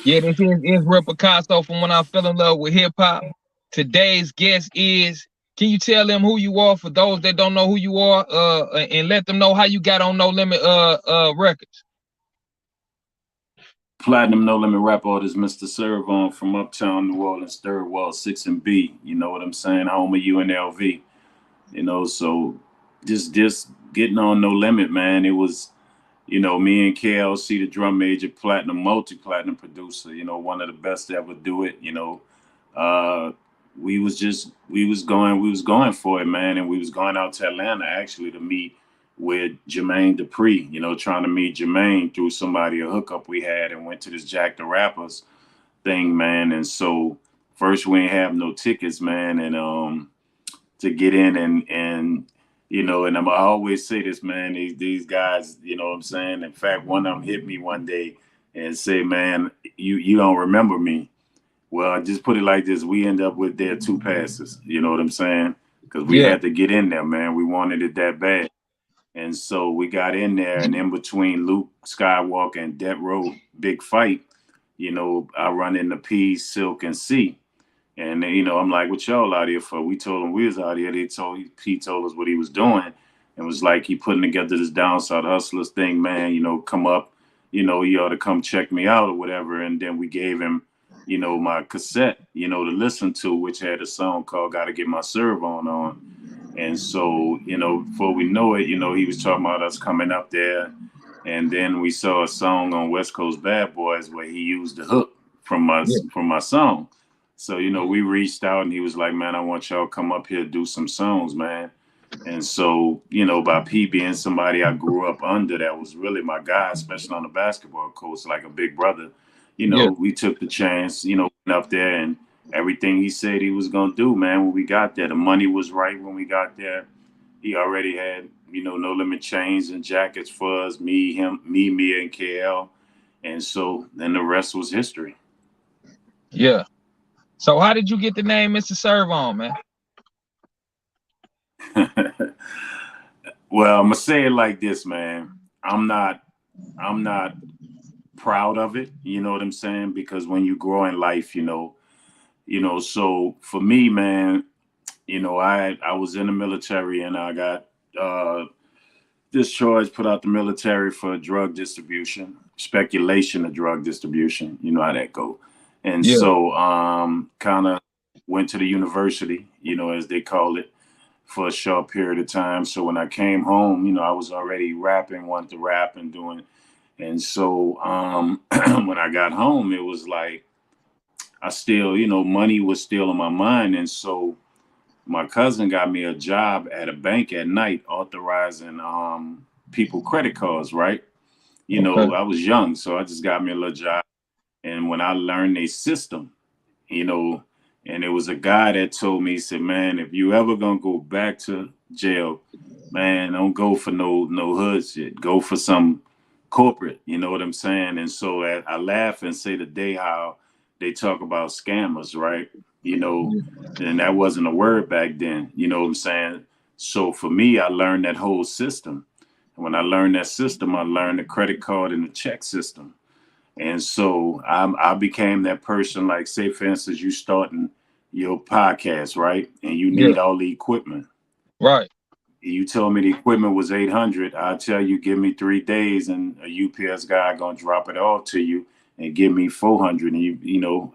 Yeah, this is Israel Picasso from When I Fell in Love with Hip Hop. Today's guest is. Can you tell them who you are for those that don't know who you are? And let them know how you got on No Limit records. Platinum No Limit rap artist, Mr. Serv-On from Uptown New Orleans, Third Wall, 6 and B. You know what I'm saying? Home of UNLV. So just getting on No Limit, man. It was, me and KLC, the drum major, platinum, multi-platinum producer. One of the best to ever do it. Uh, we was going for it, man, and we was going out to Atlanta actually to meet with Jermaine Dupri, trying to meet Jermaine through somebody, a hookup we had, and went to this Jack the Rappers thing, man. And so first we ain't have no tickets, man, and to get in and I always say this, man, these guys, you know what I'm saying? In fact, one of them hit me one day and say, man, you don't remember me. Well, I just put it like this. We end up with their 2 passes. You know what I'm saying? Because we Yeah, had to get in there, man. We wanted it that bad. And so we got in there, and in between Luke Skywalker and Death Row, big fight, I run into P, Silk, and C. And, I'm like, what y'all out here for? We told him we was out here. He told us what he was doing. And was like, he putting together this down south hustlers thing, man, come up, he ought to come check me out or whatever. And then we gave him, my cassette, to listen to, which had a song called Gotta Get My Serv-On. And so, before we know it, he was talking about us coming up there. And then we saw a song on West Coast Bad Boys where he used the hook from yeah, my song. So, we reached out and he was like, man, I want y'all to come up here, do some songs, man. And so, by P being somebody I grew up under, that was really my guy, especially on the basketball court, like a big brother, yeah, we took the chance, went up there, and everything he said he was going to do, man, when we got there. The money was right when we got there. He already had, No Limit chains and jackets for us, Mia, and KL. And so then the rest was history. yeah. So how did you get the name Mr. Serv-On, man? Well, I'm gonna say it like this, man. I'm not proud of it. You know what I'm saying? Because when you grow in life, so for me, man, I was in the military and I got discharged, put out the military for drug distribution, speculation of drug distribution. You know how that go. And Yeah, so kind of went to the university, as they call it, for a short period of time. So when I came home, I was already rapping, wanted to rap and doing. And so when I got home, it was like I still, money was still on my mind. And so my cousin got me a job at a bank at night authorizing people credit cards, right? okay. I was young, so I just got me a little job. And when I learned a system, you know, and it was a guy that told me, he said, man, if you ever gonna go back to jail, man, don't go for no hood shit. Go for some corporate, you know what I'm saying? And so I laugh and say today how they talk about scammers, right? Yeah, And that wasn't a word back then, you know what I'm saying? So for me, I learned that whole system. And when I learned that system, I learned the credit card and the check system. And so I became that person, like, say, for instance, you starting your podcast, right? And you yeah, need all the equipment. right. You told me the equipment was 800. I tell you, give me 3 days and a UPS guy going to drop it off to you and give me 400 and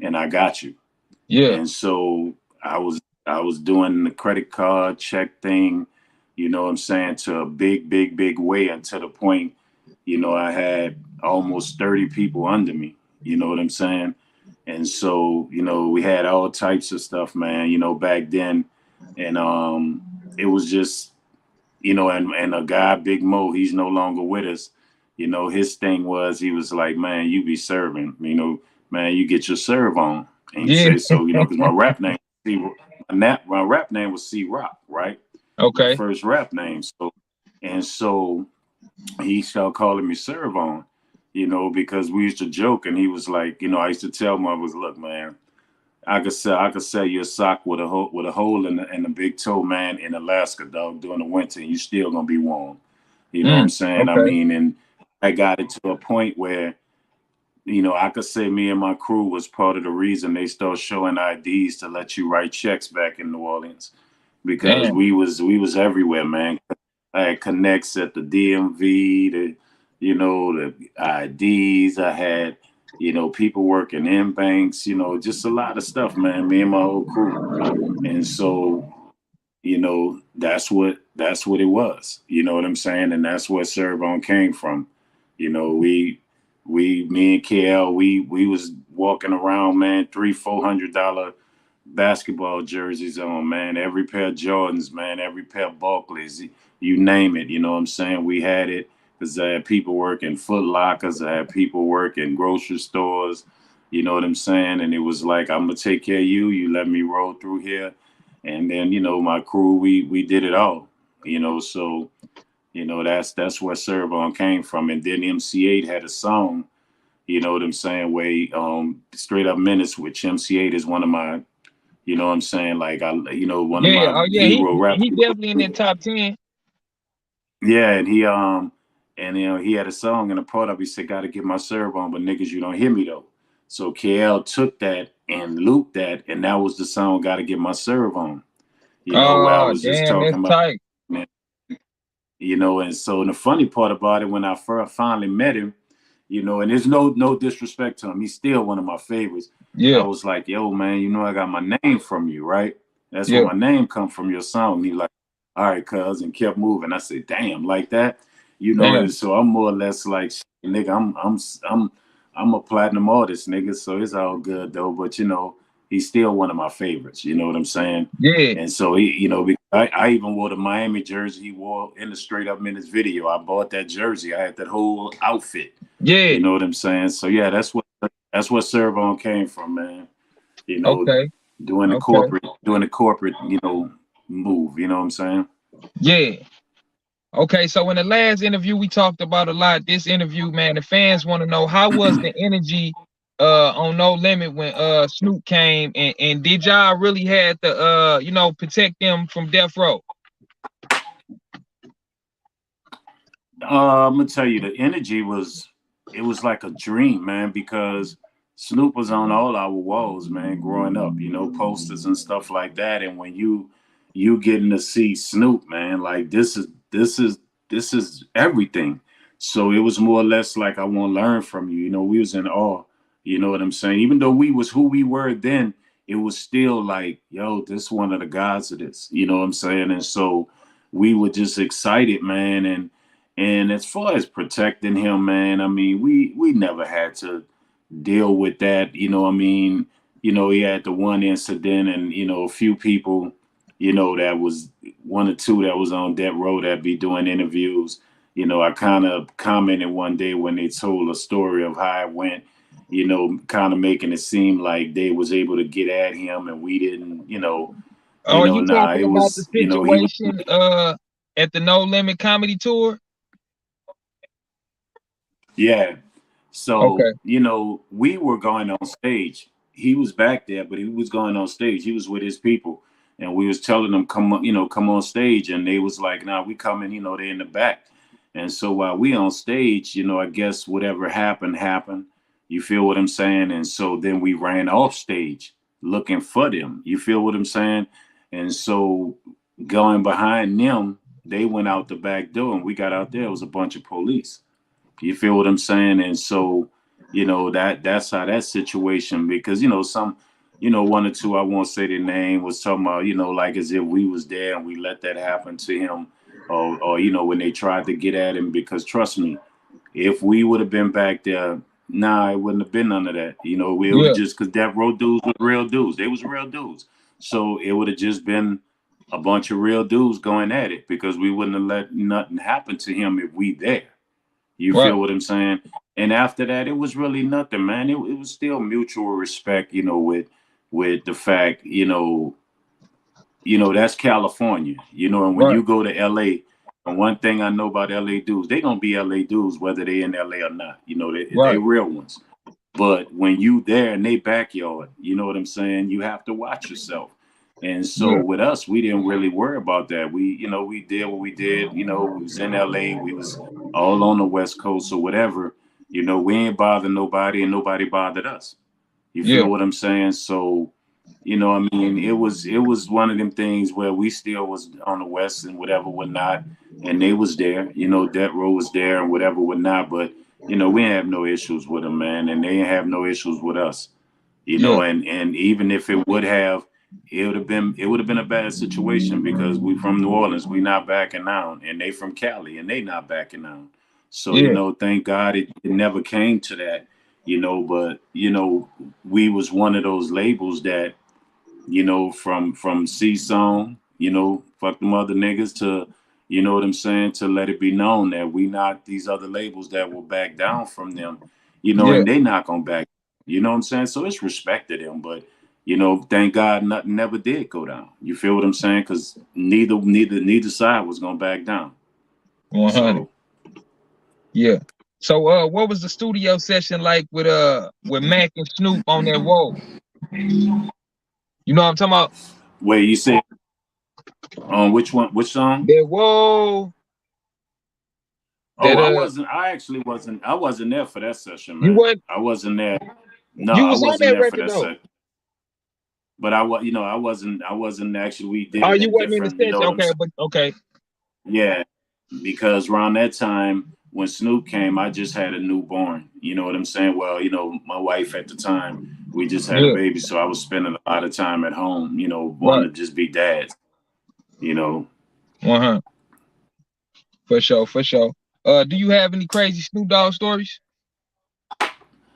and I got you. Yeah, And so I was doing the credit card check thing, you know what I'm saying, to a big way, and to the point, I had almost 30 people under me, you know what I'm saying? And so, we had all types of stuff, man, back then. And it was just, and a guy, Big Mo, he's no longer with us. His thing was, he was like, man, you be serving, man, you get your serve on. And he yeah. said, so, because my rap name was C Rock, right? My Okay. first rap name. So he started calling me Serv-On, because we used to joke, and he was like, I used to tell him, I was, look, man, I could sell you a sock with a hole in the big toe, man, in Alaska, dog, during the winter, and you still gonna be warm. You know what I'm saying? I Okay. mean, and I got it to a point where I could say me and my crew was part of the reason they started showing IDs to let you write checks back in New Orleans, because Damn. we was everywhere, man. I had connects at the DMV, the IDs. I had, people working in banks, just a lot of stuff, man. Me and my whole crew, and so that's what it was. You know what I'm saying? And that's where Serv-On came from. Me and KL, we was walking around, man, $300-$400 basketball jerseys on, man. Every pair of Jordans, man. Every pair of Barclays, you name it. You know what I'm saying? We had it because I had people working Foot Lockers. I had people working grocery stores. You know what I'm saying? And it was like, I'm gonna take care of you. You let me roll through here, and then my crew, we did it all. So that's where Serv-On came from. And then MC8 had a song. You know what I'm saying? Way Straight Up Minutes, which MC8 is one of my, you know what I'm saying? Like, one of Yeah. my Oh yeah. hero rappers. He definitely in that top 10. Yeah, and he had a song in a part of it. He said, "Gotta get my Serv-On, but niggas, you don't hear me though." So KL took that and looped that, and that was the song "Gotta Get My Serv-On." Where I Oh was just damn, that's talking about, tight. man, and so the funny part about it, when I finally met him, and there's no disrespect to him, he's still one of my favorites. I Yeah. was like, "Yo, man, I got my name from you, right? That's where Yeah. my name come from, your song." He like, "All right, cuz," and kept moving. I said, "Damn, like that," And Damn. so I'm more or less like, nigga, I'm a platinum artist, nigga. So it's all good though. But he's still one of my favorites. You know what I'm saying? Yeah. And so I even wore the Miami jersey he wore in the Straight Up Minutes video. I bought that jersey. I had that whole outfit. Yeah. You know what I'm saying? So yeah, that's what Serv-On came from, man. You know, Okay. doing the Okay. corporate, move. You know what I'm saying? Yeah. Okay. So in the last interview we talked about a lot. This interview, man, the fans want to know how was the energy on No Limit when Snoop came, and did y'all really had to protect them from death row? I'm gonna tell you, the energy it was like a dream, man, because Snoop was on all our walls, man, growing up, posters and stuff like that. And when you getting to see Snoop, man, like this is everything. So it was more or less like, I want to learn from you. We was in awe. You know what I'm saying? Even though we was who we were then, it was still like, yo, this one of the gods of this. You know what I'm saying? And so we were just excited, man. And as far as protecting him, man, I mean, we never had to deal with that. I mean, he had the one incident, and a few people, that was one or two that was on death row that be doing interviews. I kind of commented one day when they told a story of how it went, kind of making it seem like they was able to get at him and we didn't. Oh, are you Nah, talking it about the was, he was. situation at the No Limit comedy tour? Yeah. So, Okay. we were going on stage. He was back there, but he was going on stage. He was with his people. And we was telling them, come on stage. And they was like, nah, we coming, they're in the back. And so while we on stage, I guess whatever happened, happened. You feel what I'm saying? And so then we ran off stage looking for them. You feel what I'm saying? And so going behind them, they went out the back door and we got out there. It was a bunch of police. You feel what I'm saying? And so, that's how that situation, because, some, one or two, I won't say their name, was talking about, like as if we was there and we let that happen to him, or when they tried to get at him, because trust me, if we would have been back there, nah, it wouldn't have been none of that. We would have Yeah. just, because that road dudes were real dudes. They was real dudes. So it would have just been a bunch of real dudes going at it, because we wouldn't have let nothing happen to him if we there. You Right. feel what I'm saying? And after that, it was really nothing, man. It was still mutual respect, with the fact, that's California, and when Right. you go to LA, and one thing I know about LA dudes, they gonna be LA dudes whether they in LA or not. They Right. real ones. But when you there in they backyard, you know what I'm saying? You have to watch yourself. And so Yeah. with us, we didn't really worry about that. We did what we did. We was in LA. We was all on the West Coast or whatever. You know, we ain't bothered nobody and nobody bothered us. You Yeah. feel what I'm saying? So, you know, I mean, it was one of them things where we still was on the West and whatever, whatnot, and they was there. You know, Death Row was there and whatever, whatnot. But you know, we didn't have no issues with them, man, and they didn't have no issues with us. You know, Yeah. and even if it would have, it would have been a bad situation because we from New Orleans, we not backing down, and they from Cali, and they not backing down. So you Yeah. know, thank God it never came to that. You know, but you know, we was one of those labels that, you know, from C Song, you know, fuck them other niggas, to, you know what I'm saying, to let it be known that we not these other labels that will back down from them, you know, Yeah. and they not gonna back, you know what I'm saying? So it's respect to them, but you know, thank God nothing never did go down. You feel what I'm saying? Because neither side was gonna back down. 100. So Yeah. So what was the studio session like with Mac and Snoop on that road? You know what I'm talking about? wait, you said which one, which song? That whoa. Oh, That I actually wasn't there for that session, you man. what I wasn't there. No, you I was on wasn't that there for record that though. session. But I wasn't actually, we did Oh, it you in wasn't in the different, you know session. what I'm Okay, saying? but okay. Yeah, because around that time when Snoop came, I just had a newborn. You know what I'm saying? Well, you know, my wife at the time, we just had a Yeah. baby, so I was spending a lot of time at home, you know, Right. wanting to just be dads, you know. 100. For sure, for sure. Do you have any crazy Snoop Dogg stories?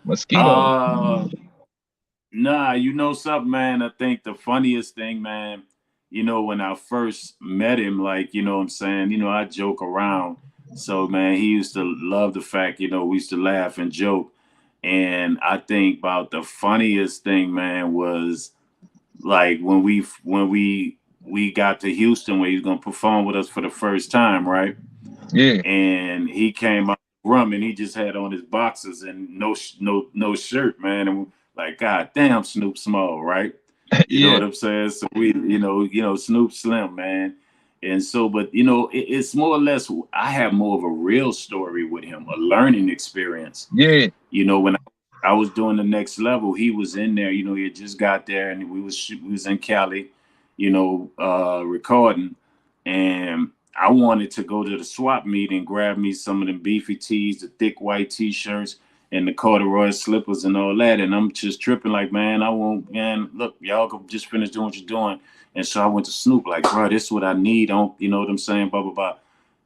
Mosquito. Uh Nah, you know something, man. I think the funniest thing, man, you know, when I first met him, like, you know what I'm saying, you know, I joke around. So, man, he used to love the fact, you know, we used to laugh and joke. And I think about the funniest thing, man, was like when we got to Houston where he was gonna perform with us for the first time, right? Yeah. And he came out of the room and he just had on his boxers and no shirt, man. And like, God damn, Snoop Small, right? You know Yeah. what I'm saying? So we, Snoop Slim, man. And so, but you know, it's more or less. I have more of a real story with him, a learning experience. Yeah. You know, when I was doing the next level, he was in there. You know, he had just got there, and we was in Cali, you know, recording, and I wanted to go to the swap meet and grab me some of them beefy tees, the thick white t-shirts, and the corduroy slippers and all that. And I'm just tripping like, man, I won't, man, look, y'all go just finish doing what you're doing. And so I went to Snoop, like, bro, this is what I need. On, you know what I'm saying? Blah blah blah.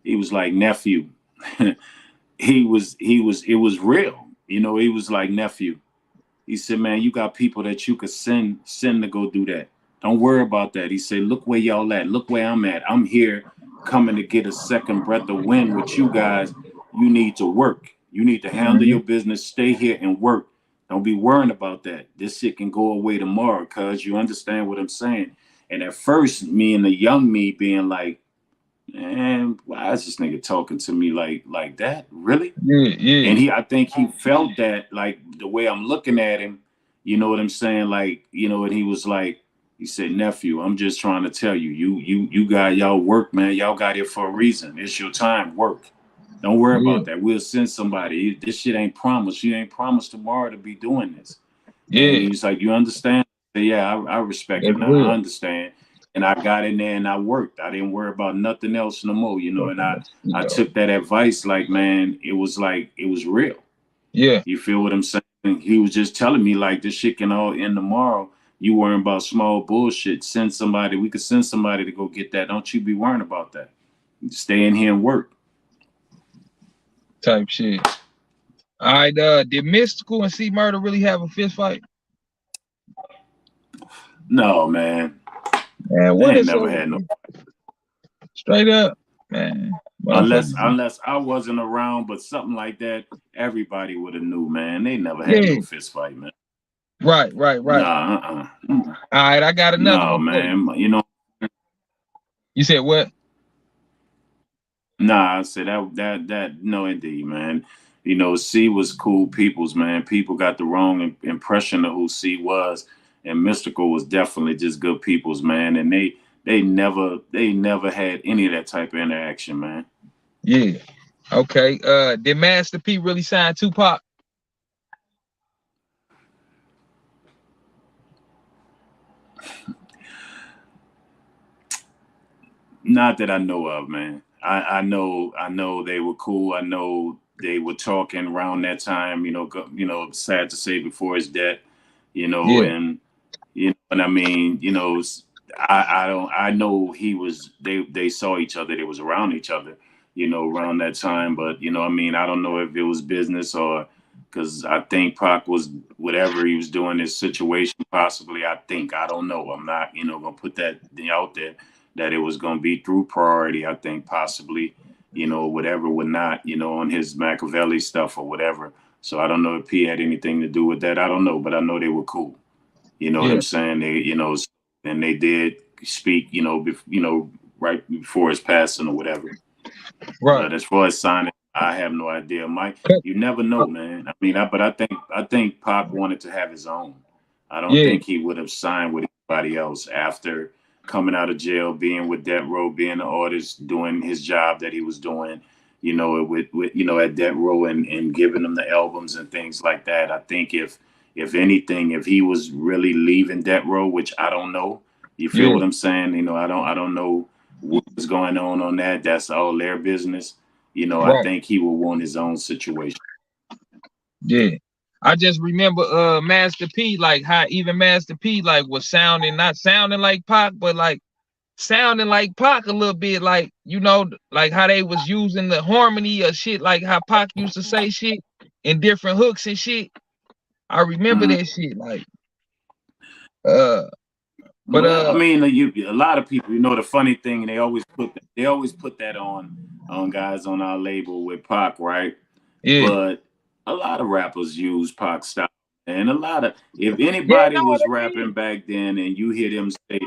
He was like, nephew. It was real. You know, he was like, nephew. He said, man, you got people that you could send to go do that. Don't worry about that. He said, look where y'all at. Look where I'm at. I'm here coming to get a second breath of wind with you guys. You need to work. You need to handle Mhm. your business. Stay here and work. Don't be worrying about that. This shit can go away tomorrow, cuz you understand what I'm saying. And at first, me and the young me being like, man, why is this nigga talking to me like that? Really? Yeah. Yeah. And I think he felt that, like the way I'm looking at him, you know what I'm saying? Like, you know, and he was like, he said, nephew, I'm just trying to tell you, you got y'all work, man. Y'all got here for a reason. It's your time, work. Don't worry Yeah. about that. We'll send somebody. This shit ain't promised. You ain't promised tomorrow to be doing this. And Yeah. he's like, you understand? I said, yeah, I respect it That's now. I real. understand. And I got in there and I worked. I didn't worry about nothing else no more, you know. And Fucking I mosquito. took that advice like it was real. Yeah. You feel what I'm saying? He was just telling me like this shit can all end tomorrow. You worrying about small bullshit. Send somebody. We could send somebody to go get that. Don't you be worrying about that. Stay in here and work. Type shit. All right. Did Mystical and C Murder really have a fist fight? No, man. Man, They what ain't is never so had no. straight up, man? Unless Motherfuckers. unless I wasn't around, but something like that, everybody would have knew, man. They never had Yeah. no fist fight, man. Right. Right. Right. Nah, All right. I got another no, one for you. man. You know, You said what? nah. I said that. No, indeed, man. You know, C was cool people's, man. People got the wrong impression of who C was, and Mystical was definitely just good people's, man. And they never had any of that type of interaction, man. Yeah. Okay. Did Master P really sign Tupac? Not that I know of, man. I know they were cool. I know they were talking around that time. Sad to say before his death. Yeah, And what I mean. I don't. I know he was. They saw each other. They was around each other. Around that time. But I mean, I don't know if it was business or because I think Pac was whatever he was doing his situation. Possibly, I don't know. I'm not gonna put that out there that it was gonna be through priority. I think possibly whatever would not on his Machiavelli stuff or whatever. So I don't know if he had anything to do with that. I don't know, but I know they were cool. You know what yeah, I'm saying? And they did speak, right before his passing or whatever. right. But as far as signing, I have no idea, Mike. You never know, man. But I think Pac wanted to have his own. I don't Yeah, think he would have signed with anybody else after coming out of jail, being with Death Row, being an artist, doing his job that he was doing. With at Death Row and giving them the albums and things like that. I think if anything, if he was really leaving Death Row, which I don't know, you feel yeah, what I'm saying? I don't know what's going on that. That's all their business. I right. think he will want his own situation. Yeah. I just remember Master P, like how even Master P like was sounding not sounding like Pac, but like sounding like Pac a little bit, like like how they was using the harmony or shit, like how Pac used to say shit in different hooks and shit. I remember Mhm. that shit, like uh, but Well, I mean, a lot of people. The funny thing, they always put that on guys on our label with Pac, right? yeah, But a lot of rappers use Pac style, and if yeah, anybody no, was they rapping did, back then, and you hear them say,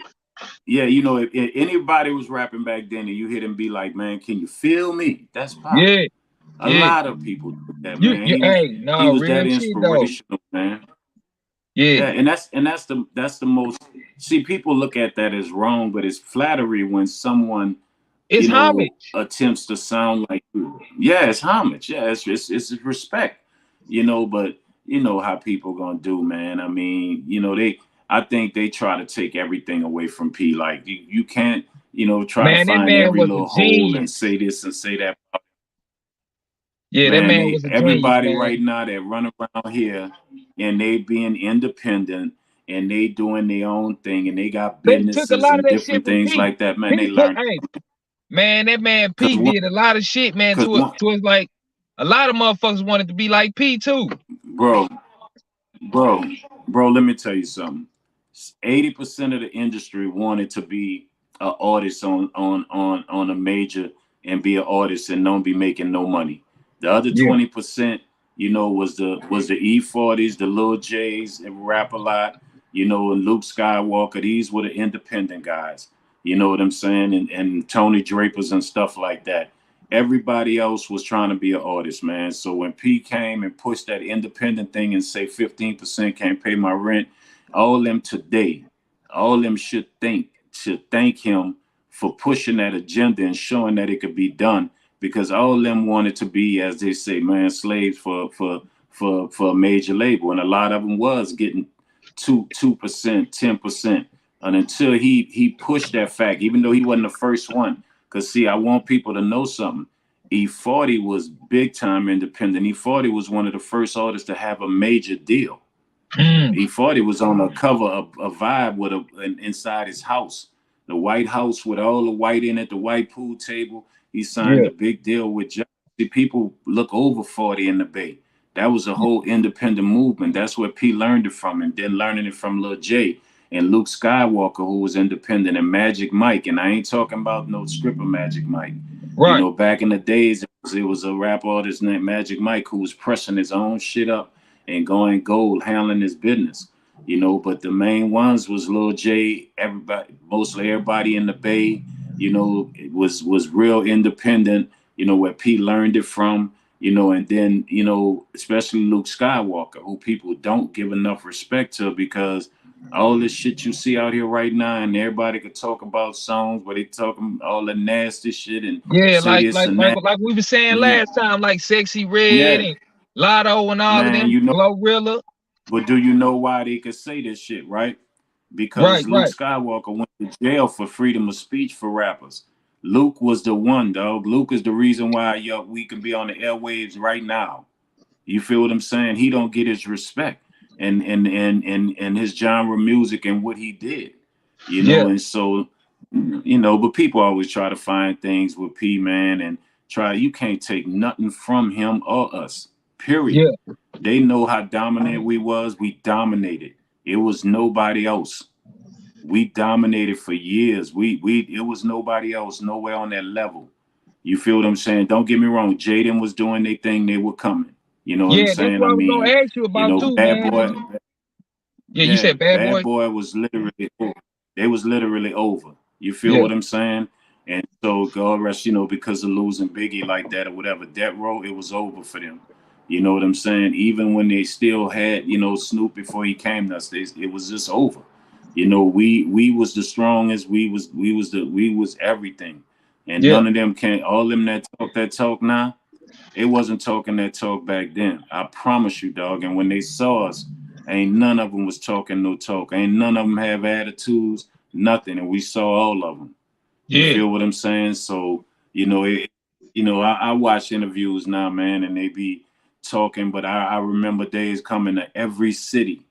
yeah, if anybody was rapping back then, and you hear them be like, man, can you feel me? That's Pac. yeah, A yeah. lot of people do that, man. You, He was hey, he no, was real that shit though. inspirational, man. Yeah, Yeah, and that's the most. See, people look at that as wrong, but it's flattery when someone it's homage, attempts to sound like you. Yeah, it's homage. Yeah, it's respect. But you know how people gonna do, man. I mean, I think they try to take everything away from P. Like you can't, try to man. That find man every was a little hole and genius. say this and say that. Yeah, that Man, man was a genius, everybody man. right now that run around here and they being independent and they doing their own thing and they got They took a businesses lot of and that shit different from things P. like that. Man, they P took, learned hey, man, that man because P one, did a lot of shit, man. because To one, us, like a lot of motherfuckers wanted to be like P too. bro, bro, bro. Let me tell you something. 80% of the industry wanted to be an artist on a major and be an artist and don't be making no money. The other Yeah, 20%, was the E40s, the Lil J's, and rap a lot, and Luke Skywalker. These were the independent guys. You know what I'm saying? And Tony Drapers and stuff like that. Everybody else was trying to be an artist, man. So when P came and pushed that independent thing and say 15% can't pay my rent, all them today, all them should thank him for pushing that agenda and showing that it could be done. Because all them wanted to be, as they say, man, slaves for a major label, and a lot of them was getting 2%, 10%, and until he pushed that fact, even though he wasn't the first one. Because see, I want people to know something. E40 was big time independent. E40 was one of the first artists to have a major deal. mm, E40 was on a cover of a vibe with inside his house, the White House with all the white in it, the white pool table. He signed yeah, a big deal with John. See, people look over 40 in the Bay. That was a whole independent movement. That's where P learned it from, and then learning it from Lil J and Luke Skywalker, who was independent, and Magic Mike. And I ain't talking about no stripper Magic Mike. right. Back in the days, it was a rap artist named Magic Mike who was pressing his own shit up and going gold, handling his business. But the main ones was Lil J. Everybody, mostly everybody in the Bay, it was real independent. Where P learned it from. And then especially Luke Skywalker, who people don't give enough respect to because All this shit you see out here right now, and everybody could talk about songs where they talking all the nasty shit and Yeah, say like this like and like that. like we were saying Man, last time, like Sexy Red yeah, and Lotto and all of man, them, you know, Glorilla. but do you know why they could say this shit, right? Right, Because Luke right. Skywalker went to jail for freedom of speech for rappers. Luke was the one, dog. Luke is the reason why we can be on the airwaves right now. You feel what I'm saying? He don't get his respect and his genre music and what he did, Yeah, and so but people always try to find things with P Man and try. You can't take nothing from him or us. Period. yeah, They know how dominant we was. We dominated. It was nobody else. We dominated for years. We it was nobody else, nowhere on that level. You feel what I'm saying? Don't get me wrong. Jaden was doing their thing. They were coming. You know what I'm yeah. That's saying? what I I was gonna mean, ask you about too, Bad man. Boy. Yeah, you Yeah, said Bad Bad Boy. Boy was literally over. They was literally over. You feel Yeah, what I'm saying? And so God rest, because of losing Biggie like that or whatever, that road, it was over for them. You know what I'm saying? Even when they still had, Snoop before he came to us, it was just over. We was the strongest. We was everything, and yeah, none of them can. All them that talk now, they wasn't talking that talk back then. I promise you, dog. And when they saw us, ain't none of them was talking no talk. Ain't none of them have attitudes, nothing. And we saw all of them. You yeah, feel what I'm saying? So, I watch interviews now, man, and they be talking, but I remember days coming to every city.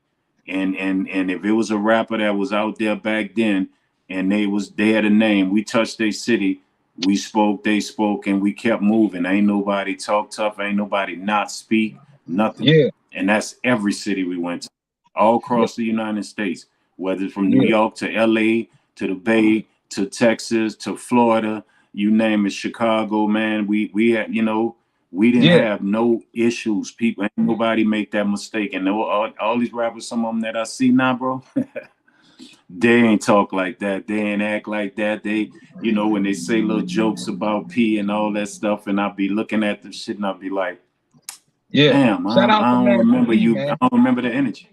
And if it was a rapper that was out there back then and they had a name, we touched their city, we spoke, they spoke, and we kept moving. Ain't nobody talk tough, ain't nobody not speak, nothing. yeah, And that's every city we went to, all yeah, across the United States, whether it's from New yeah, York to LA to the Bay to Texas to Florida, you name it, Chicago, man. We had, we didn't yeah, have no issues. People, ain't nobody make that mistake. And all these rappers, some of them that I see now, bro, they ain't talk like that. They ain't act like that. They, when they say little jokes about P and all that stuff, and I'll be looking at the shit and I'll be like, yeah. damn, Shout out I to don't Master remember P, you. man. I don't remember the energy.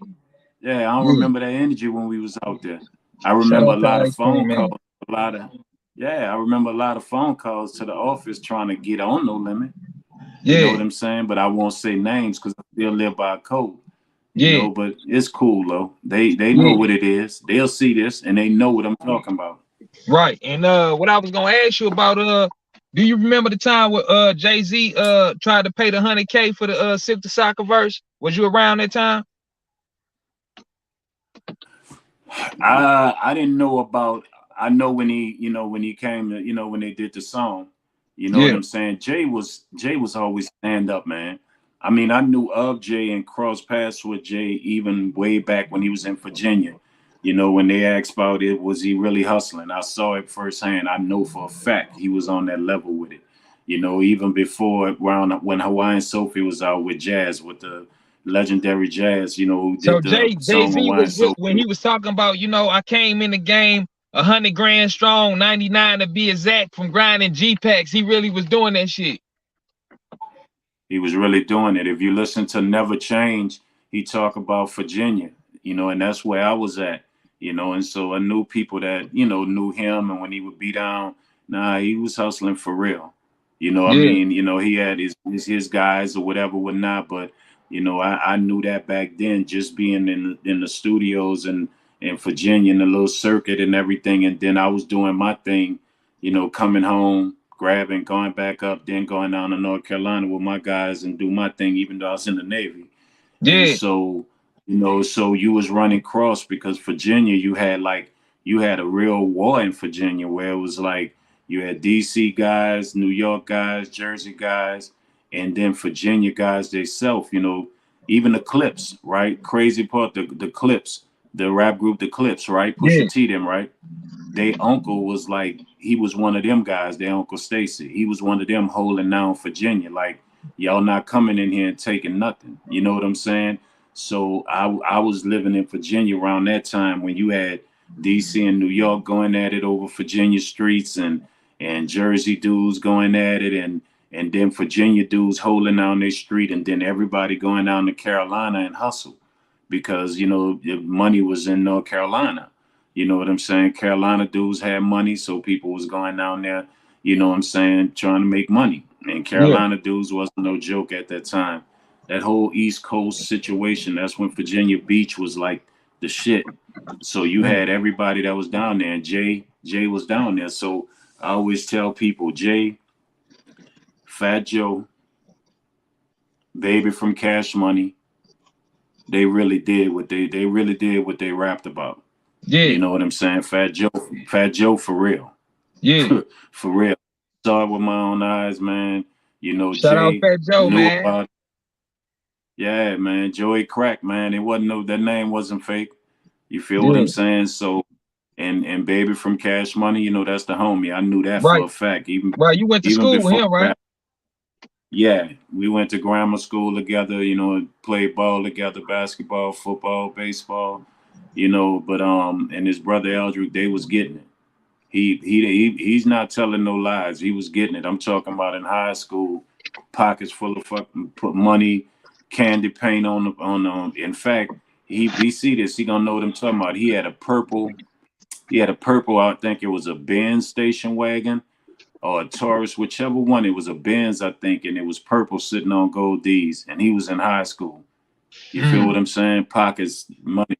Yeah, I don't Yeah. remember that energy when we was out there. I Shout remember a out to lot of Ice Cream, phone man. calls, I remember a lot of phone calls to the office trying to get on No Limit. You know Yeah, what I'm saying? But I won't say names because I still live by a code. yeah, But it's cool though. They know yeah. what it is. They'll see this and they know what I'm talking about. Right. And what I was gonna ask you about, do you remember the time where Jay-Z tried to pay the 100K for the Silk the Soccer verse? Was you around that time? I didn't know about. I know when he came to, when they did the song. You know what Yeah, I'm saying? Jay was always stand up, man. I mean, I knew of Jay and cross paths with Jay even way back when he was in Virginia. When they asked about it, was he really hustling? I saw it firsthand. I know for a fact he was on that level with it. Even before around when Hawaiian Sophie was out with Jazz, with the legendary Jazz, who so did the song Jay-Z Hawaiian was with, Sophie. when he was talking about, I came in the game 100 grand strong, 99 to be exact, from grinding G-Packs. He really was doing that shit. He was really doing it. If you listen to Never Change, he talk about Virginia, and that's where I was at, and so I knew people that, knew him, and when he would be down, nah, he was hustling for real. I Yeah, mean, he had his guys or whatever, whatnot, but I knew that back then, just being in the studios and in Virginia in the little circuit and everything, and then I was doing my thing, coming home, grabbing, going back up, then going down to North Carolina with my guys and do my thing, even though I was in the Navy. And yeah, so, so you was running cross because Virginia, you had a real war in Virginia where it was like you had DC guys, New York guys, Jersey guys, and then Virginia guys themselves, even the Clips, right? Crazy part, the Clips, the rap group, the Clips, right? yeah, Pusha T them, right? Their uncle was like, he was one of them guys, their Uncle Stacy. He was one of them holding down Virginia. Like, y'all not coming in here and taking nothing. You know what I'm saying? So I was living in Virginia around that time when you had DC and New York going at it over Virginia streets and Jersey dudes going at it and then Virginia dudes holding down their street and then everybody going down to Carolina and hustle. because the money was in North Carolina. You know what I'm saying? Carolina dudes had money, so people was going down there. You know what I'm saying? Trying to make money, and Yeah. Carolina dudes wasn't no joke at that time. That whole East Coast situation. That's when Virginia Beach was like the shit. So you Mm. had everybody that was down there, and Jay was down there. So I always tell people, Jay, Fat Joe, Baby from Cash Money, they really did what they really did what they rapped about. Yeah. You know what I'm saying? Fat Joe for real. Yeah. For real. Saw it with my own eyes, man. Shout out Jay Fat Joe, knew man. about it. Yeah, man. Joey Crack, man. It wasn't that name wasn't fake. You feel what Yeah. I'm saying? So and Baby from Cash Money, that's the homie. I knew that for Right. a fact. Right. You went to Even school with before him, right? rap. Yeah, we went to grammar school together, played ball together, basketball, football, baseball, but and his brother Eldrick, they was getting it. He's not telling no lies. He was getting it. I'm talking about in high school, pockets full of fucking put money, candy paint on the in fact, we see this, he gonna know what I'm talking about. He had a purple, I think it was a Benz station wagon or a Taurus, whichever one. It was a Benz, I think, and it was purple sitting on gold D's, and he was in high school. You feel Mm. what I'm saying? Pockets, money.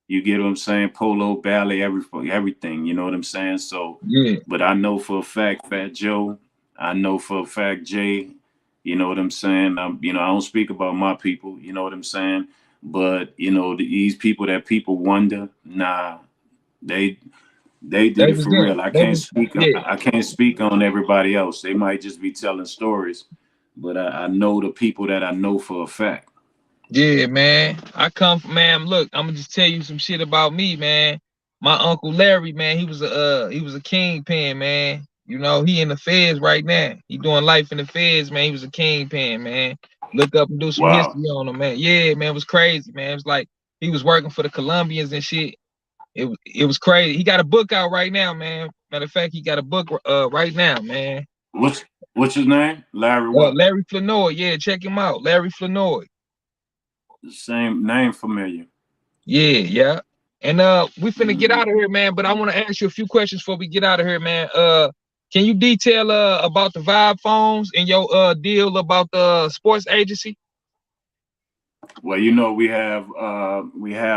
You get what I'm saying? Polo, ballet, everything. You know what I'm saying? So, Yeah. but I know for a fact, Fat Joe. I know for a fact, Jay. You know what I'm saying? I don't speak about my people. You know what I'm saying? But these people that people wonder, nah, they they did They it was for them. real. I They can't was speak. yeah. I can't speak on everybody else. They might just be telling stories, but I know the people that I know for a fact. Yeah, man. I come from, man. Look, I'm gonna just tell you some shit about me, man. My uncle Larry, man, he was a kingpin, man. He in the feds right now. He doing life in the feds, man. He was a kingpin, man. Look up and do some Wow. history on him, man. Yeah, man, it was crazy, man. It was like he was working for the Colombians and shit. It was crazy. He got a book out right now, man. Matter of fact, he got a book right now, man. What's his name? Larry what? Larry Flanoy, yeah, check him out. Larry Flanoy. The same name familiar. Yeah, yeah. And we finna get Mm. out of here, man. But I want to ask you a few questions before we get out of here, man. Can you detail about the Vibe phones and your deal about the sports agency? Well, we have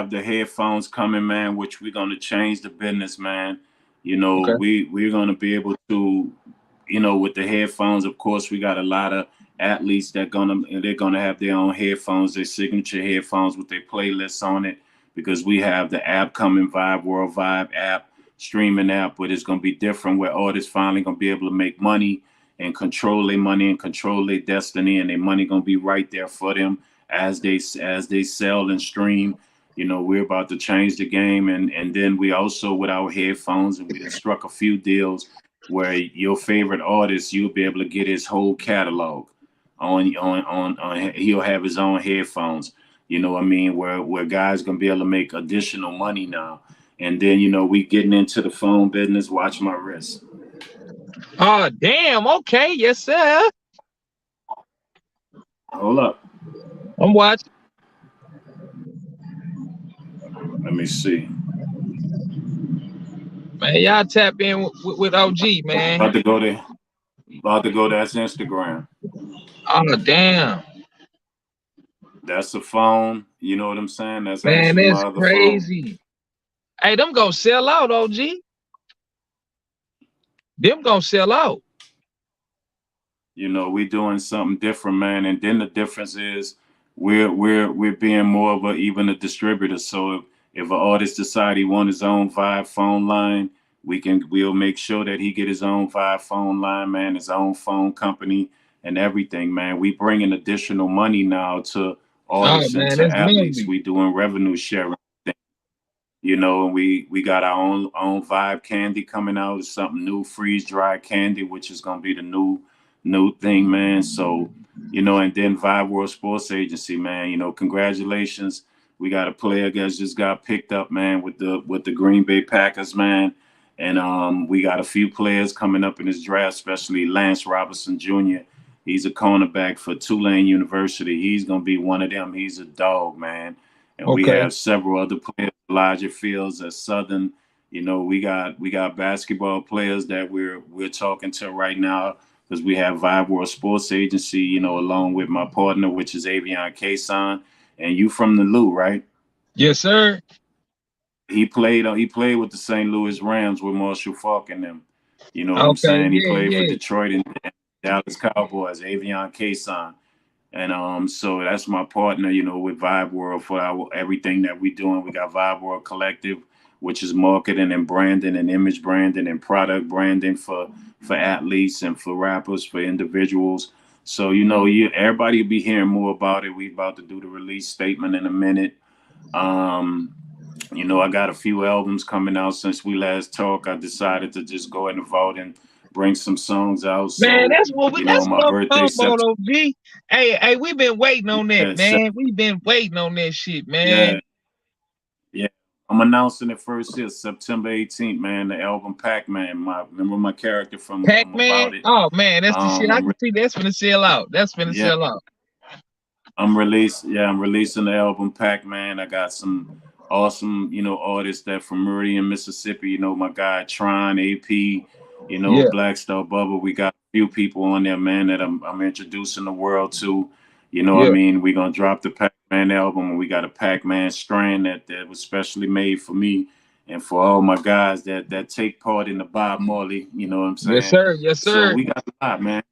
the headphones coming, man, which we're gonna change the business, man. Okay. We're gonna be able to, with the headphones. Of course, we got a lot of athletes they're gonna have their own headphones, their signature headphones with their playlists on it, because we have the app coming, Vibe World Vibe app, streaming app, but it's gonna be different, where artists finally gonna be able to make money and control their money and control their destiny, and their money gonna be right there for them as they sell and stream. We're about to change the game, and then we also, with our headphones, and we done struck a few deals where your favorite artist, you'll be able to get his whole catalog on he'll have his own headphones. You know what I mean? Where guys gonna be able to make additional money now. And then we getting into the phone business. Watch my wrist. Oh, damn. Okay. Yes, sir. Hold up. I'm watching. Let me see. Man, y'all tap in with OG, man. About to go there. About to go. That's Instagram. Oh, damn. That's the phone. You know what I'm saying? That's Man, actually that's my other phone. crazy. Hey, them gonna sell out, OG. Them gonna sell out. We doing something different, man. And then the difference is we're being more of even a distributor. So if an artist decide he want his own Vibe phone line, we'll make sure that he get his own Vibe phone line, man, his own phone company and everything, man. We bringing additional money now to Oh, artists and man, to that's athletes. lovely. We doing revenue sharing. And we got our own Vibe candy coming out. It's something new, freeze dried candy, which is gonna be the new thing, man. So, and then Vibe World Sports Agency, man. Congratulations. We got a player that just got picked up, man, with the Green Bay Packers, man. And we got a few players coming up in this draft, especially Lance Robinson Jr. He's a cornerback for Tulane University. He's gonna be one of them. He's a dog, man. and we Okay. have several other players. Elijah Fields at Southern. You know, we got basketball players that we're talking to right now because we have Vibe World Sports Agency. You know, along with my partner, which is Avion Kason, and you from the Lou, right? Yes, sir. He played with the St. Louis Rams with Marshall Falk and them. You know what I'm Okay. saying? He Yeah, played for yeah. Detroit and Dallas Cowboys, Avion Kason. And so that's my partner, you know, with Vibe World for everything that we doing. We got Vibe World Collective, which is marketing and branding and image branding and product branding for athletes and for rappers, for individuals. So everybody will be hearing more about it. We about to do the release statement in a minute. Um, I got a few albums coming out since we last talked. I decided to just go ahead and vote and bring some songs out. Man, So, that's my what I'm birthday talking about, September. OG. Hey, we've been waiting on that, Yeah, man. We've been waiting on that shit, man. yeah, yeah. I'm announcing it first here, September 18th, man. The album Pac-Man. Remember my character from Pac-Man. About It. Oh man, that's the shit. I I'm can see that's finna sell out. That's finna yeah, sell out. I'm releasing the album Pac-Man. I got some awesome, artists that from Meridian, Mississippi. My guy Tron, AP, Yeah, Black Star Bubba. We got a few people on there, man, that I'm introducing the world to. I yeah. mean, we're gonna drop the Pac-Man album, and we got a Pac-Man strand that was specially made for me and for all my guys that take part in the Bob Marley. You know what I'm Yes, saying? sir. Yes, So sir. we got a lot, man.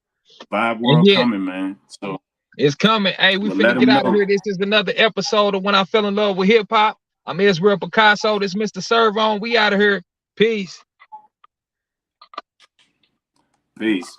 Vibe And World yeah, coming, man. So it's coming. Hey, we we'll let finna get them out of know. here. This is another episode of When I Fell in Love with Hip Hop. I'm Israel Picasso. This Mr. Serv-On. We out of here. Peace. Peace.